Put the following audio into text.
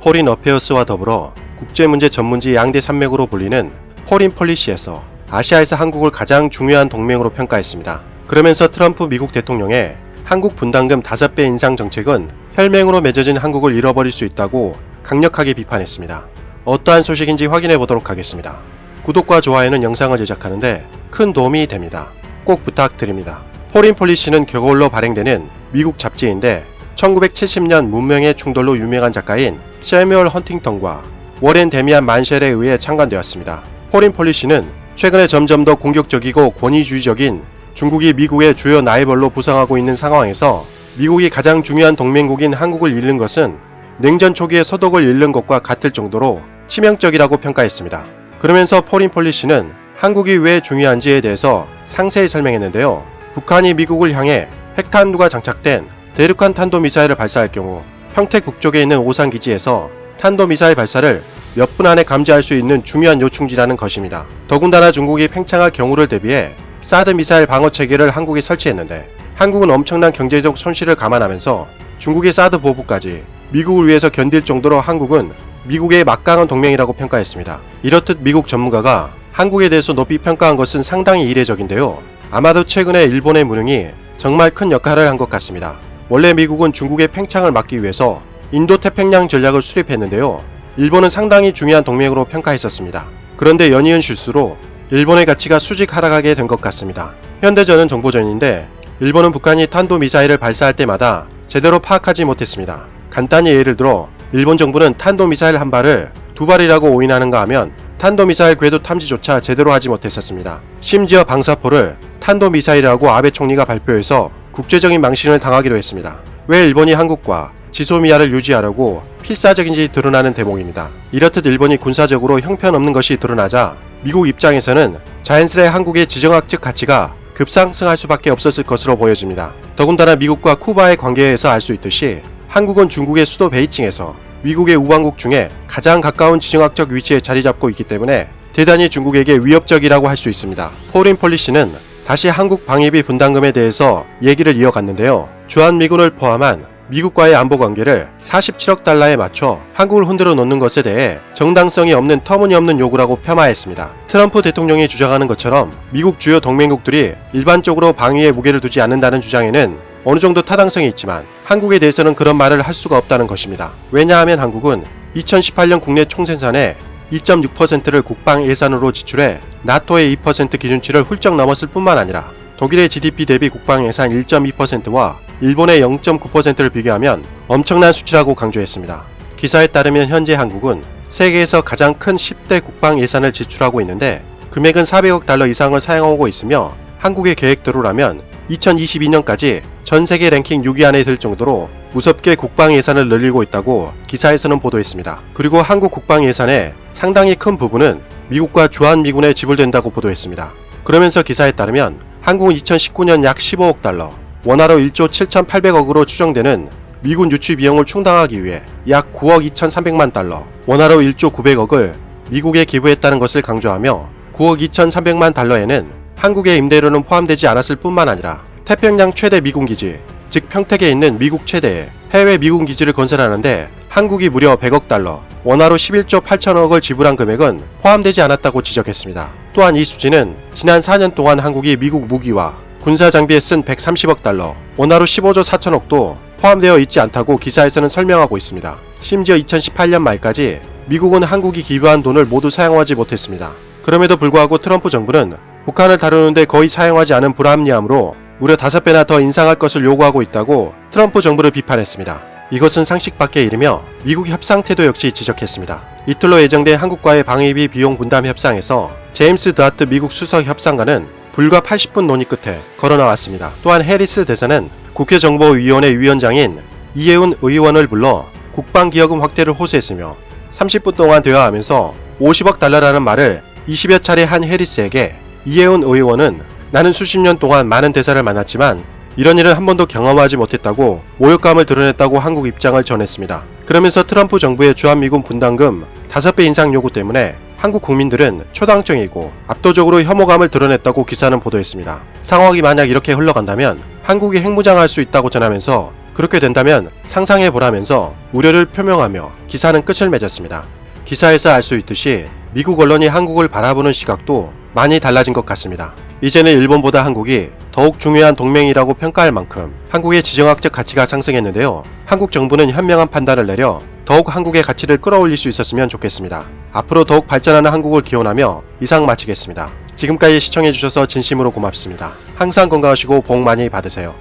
포린 어페어스와 더불어 국제문제 전문지 양대 산맥으로 불리는 포린 폴리시에서 아시아에서 한국을 가장 중요한 동맹으로 평가했습니다. 그러면서 트럼프 미국 대통령의 한국 분담금 5배 인상 정책은 혈맹으로 맺어진 한국을 잃어버릴 수 있다고 강력하게 비판했습니다. 어떠한 소식인지 확인해 보도록 하겠습니다. 구독과 좋아요는 영상을 제작하는데 큰 도움이 됩니다. 꼭 부탁드립니다. 포린 폴리시는 겨울로 발행되는 미국 잡지인데 1970년 문명의 충돌로 유명한 작가인 세뮤얼 헌팅턴과 워렌 데미안 만셸에 의해 창간되었습니다. 포린 폴리시는 최근에 점점 더 공격적이고 권위주의적인 중국이 미국의 주요 라이벌로 부상하고 있는 상황에서 미국이 가장 중요한 동맹국인 한국을 잃는 것은 냉전 초기의 서독을 잃는 것과 같을 정도로 치명적이라고 평가했습니다. 그러면서 포린 폴리시는 한국이 왜 중요한지에 대해서 상세히 설명했는데요. 북한이 미국을 향해 핵탄두가 장착된 대륙간 탄도미사일을 발사할 경우 평택 북쪽에 있는 오산기지에서 탄도미사일 발사를 몇 분 안에 감지할 수 있는 중요한 요충지라는 것입니다. 더군다나 중국이 팽창할 경우를 대비해 사드 미사일 방어 체계를 한국에 설치했는데 한국은 엄청난 경제적 손실을 감안하면서 중국의 사드 보부까지 미국을 위해서 견딜 정도로 한국은 미국의 막강한 동맹이라고 평가했습니다. 이렇듯 미국 전문가가 한국에 대해서 높이 평가한 것은 상당히 이례적인데요. 아마도 최근에 일본의 무능이 정말 큰 역할을 한 것 같습니다. 원래 미국은 중국의 팽창을 막기 위해서 인도태평양 전략을 수립했는데요. 일본은 상당히 중요한 동맹으로 평가했었습니다. 그런데 연이은 실수로 일본의 가치가 수직 하락하게 된 것 같습니다. 현대전은 정보전인데 일본은 북한이 탄도미사일을 발사할 때마다 제대로 파악하지 못했습니다. 간단히 예를 들어 일본 정부는 탄도미사일 한 발을 2발이라고 오인하는가 하면 탄도미사일 궤도 탐지조차 제대로 하지 못했었습니다. 심지어 방사포를 탄도미사일이라고 아베 총리가 발표해서 국제적인 망신을 당하기도 했습니다. 왜 일본이 한국과 지소미아를 유지하려고 필사적인지 드러나는 대목입니다. 이렇듯 일본이 군사적으로 형편없는 것이 드러나자 미국 입장에서는 자연스레 한국의 지정학적 가치가 급상승할 수밖에 없었을 것으로 보여집니다. 더군다나 미국과 쿠바의 관계에서 알 수 있듯이 한국은 중국의 수도 베이징에서 미국의 우방국 중에 가장 가까운 지정학적 위치에 자리 잡고 있기 때문에 대단히 중국에게 위협적이라고 할 수 있습니다. 포린 폴리시는 다시 한국 방위비 분담금에 대해서 얘기를 이어갔는데요. 주한미군을 포함한 미국과의 안보관계를 47억 달러에 맞춰 한국을 흔들어 놓는 것에 대해 정당성이 없는 터무니없는 요구라고 폄하했습니다. 트럼프 대통령이 주장하는 것처럼 미국 주요 동맹국들이 일반적으로 방위에 무게를 두지 않는다는 주장에는 어느 정도 타당성이 있지만 한국에 대해서는 그런 말을 할 수가 없다는 것입니다. 왜냐하면 한국은 2018년 국내 총생산의 2.6%를 국방 예산으로 지출해 나토의 2% 기준치를 훌쩍 넘었을 뿐만 아니라 독일의 GDP 대비 국방 예산 1.2%와 일본의 0.9%를 비교하면 엄청난 수치라고 강조했습니다. 기사에 따르면 현재 한국은 세계에서 가장 큰 10대 국방 예산을 지출하고 있는데 금액은 400억 달러 이상을 사용하고 있으며 한국의 계획대로라면 2022년까지 전 세계 랭킹 6위 안에 들 정도로 무섭게 국방 예산을 늘리고 있다고 기사에서는 보도했습니다. 그리고 한국 국방 예산의 상당히 큰 부분은 미국과 주한미군에 지불된다고 보도했습니다. 그러면서 기사에 따르면 한국은 2019년 약 15억 달러, 원화로 1조 7,800억으로 추정되는 미군 유치 비용을 충당하기 위해 약 9억 2,300만 달러, 원화로 1조 900억을 미국에 기부했다는 것을 강조하며 9억 2,300만 달러에는 한국의 임대료는 포함되지 않았을 뿐만 아니라 태평양 최대 미군기지, 즉 평택에 있는 미국 최대의 해외 미군기지를 건설하는데 한국이 무려 100억 달러, 원화로 11조 8천억을 지불한 금액은 포함되지 않았다고 지적했습니다. 또한 이 수치는 지난 4년 동안 한국이 미국 무기와 군사 장비에 쓴 130억 달러, 원화로 15조 4천억도 포함되어 있지 않다고 기사에서는 설명하고 있습니다. 심지어 2018년 말까지 미국은 한국이 기부한 돈을 모두 사용하지 못했습니다. 그럼에도 불구하고 트럼프 정부는 북한을 다루는데 거의 사용하지 않은 불합리함으로 무려 5배나 더 인상할 것을 요구하고 있다고 트럼프 정부를 비판했습니다. 이것은 상식 밖의 일이며 미국 협상 태도 역시 지적했습니다. 이틀로 예정된 한국과의 방위비 비용 분담 협상에서 제임스 드하트 미국 수석 협상관은 불과 80분 논의 끝에 걸어나왔습니다. 또한 해리스 대사는 국회정보위원회 위원장인 이해운 의원을 불러 국방기여금 확대를 호소했으며 30분 동안 대화하면서 50억 달러라는 말을 20여 차례 한 해리스에게 이해운 의원은 나는 수십 년 동안 많은 대사를 만났지만 이런 일은 한 번도 경험하지 못했다고 모욕감을 드러냈다고 한국 입장을 전했습니다. 그러면서 트럼프 정부의 주한미군 분담금 5배 인상 요구 때문에 한국 국민들은 초당적이고 압도적으로 혐오감을 드러냈다고 기사는 보도했습니다. 상황이 만약 이렇게 흘러간다면 한국이 핵무장할 수 있다고 전하면서 그렇게 된다면 상상해보라면서 우려를 표명하며 기사는 끝을 맺었습니다. 기사에서 알 수 있듯이 미국 언론이 한국을 바라보는 시각도 많이 달라진 것 같습니다. 이제는 일본보다 한국이 더욱 중요한 동맹이라고 평가할 만큼 한국의 지정학적 가치가 상승했는데요. 한국 정부는 현명한 판단을 내려 더욱 한국의 가치를 끌어올릴 수 있었으면 좋겠습니다. 앞으로 더욱 발전하는 한국을 기원하며 이상 마치겠습니다. 지금까지 시청해주셔서 진심으로 고맙습니다. 항상 건강하시고 복 많이 받으세요.